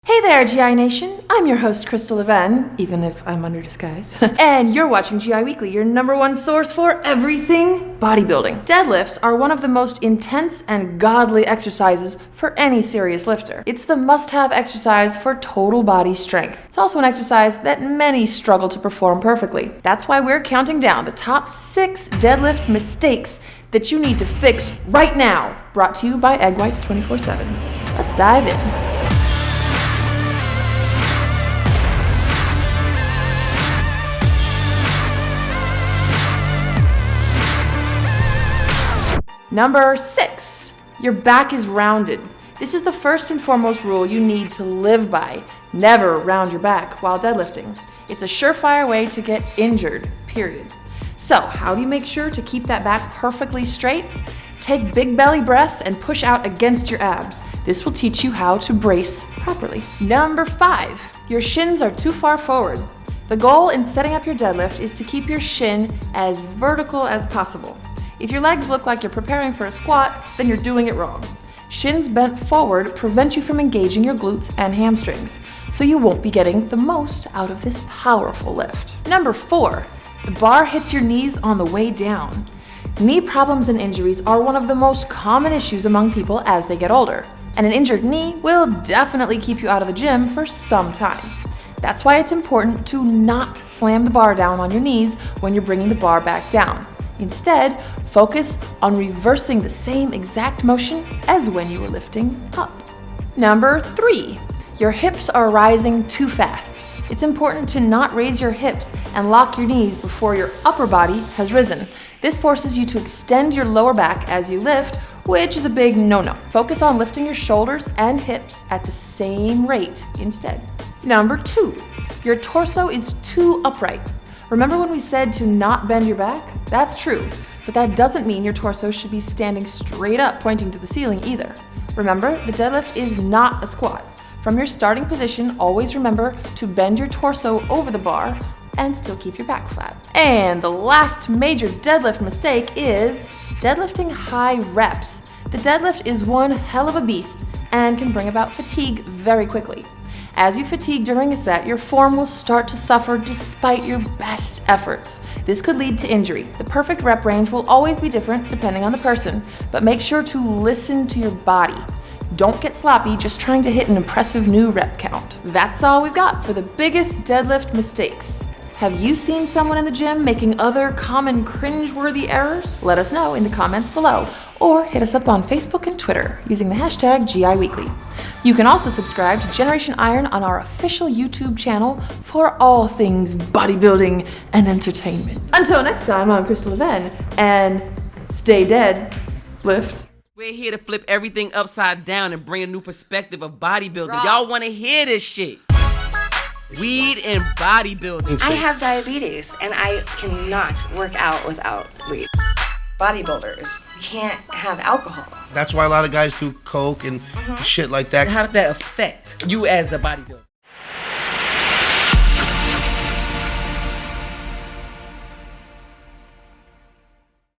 Hey there, GI Nation. I'm your host, Crystal Leven, even if I'm under disguise. And you're watching GI Weekly, your #1 source for everything bodybuilding. Deadlifts are one of the most intense and godly exercises for any serious lifter. It's the must-have exercise for total body strength. It's also an exercise that many struggle to perform perfectly. That's why we're counting down the top 6 deadlift mistakes that you need to fix right now. Brought to you by Egg Whites 24/7. Let's dive in. Number 6, your back is rounded. This is the first and foremost rule you need to live by. Never round your back while deadlifting. It's a surefire way to get injured, period. So, how do you make sure to keep that back perfectly straight? Take big belly breaths and push out against your abs. This will teach you how to brace properly. Number 5, your shins are too far forward. The goal in setting up your deadlift is to keep your shin as vertical as possible. If your legs look like you're preparing for a squat, then you're doing it wrong. Shins bent forward prevent you from engaging your glutes and hamstrings, so you won't be getting the most out of this powerful lift. Number 4, the bar hits your knees on the way down. Knee problems and injuries are one of the most common issues among people as they get older, and an injured knee will definitely keep you out of the gym for some time. That's why it's important to not slam the bar down on your knees when you're bringing the bar back down. Instead, focus on reversing the same exact motion as when you were lifting up. Number 3, your hips are rising too fast. It's important to not raise your hips and lock your knees before your upper body has risen. This forces you to extend your lower back as you lift, which is a big no-no. Focus on lifting your shoulders and hips at the same rate instead. Number 2, your torso is too upright. Remember when we said to not bend your back? That's true, but that doesn't mean your torso should be standing straight up pointing to the ceiling either. Remember, the deadlift is not a squat. From your starting position, always remember to bend your torso over the bar and still keep your back flat. And the last major deadlift mistake is deadlifting high reps. The deadlift is one hell of a beast and can bring about fatigue very quickly. As you fatigue during a set, your form will start to suffer despite your best efforts. This could lead to injury. The perfect rep range will always be different depending on the person, but make sure to listen to your body. Don't get sloppy just trying to hit an impressive new rep count. That's all we've got for the biggest deadlift mistakes. Have you seen someone in the gym making other common cringe-worthy errors? Let us know in the comments below, or hit us up on Facebook and Twitter using the hashtag GIWeekly. You can also subscribe to Generation Iron on our official YouTube channel for all things bodybuilding and entertainment. Until next time, I'm Crystal Leven, and stay dead, lift. We're here to flip everything upside down and bring a new perspective of bodybuilding. Y'all want to hear this shit. Weed and bodybuilding. I have diabetes, and I cannot work out without weed. Bodybuilders can't have alcohol. That's why a lot of guys do coke and shit like that. How does that affect you as a bodybuilder?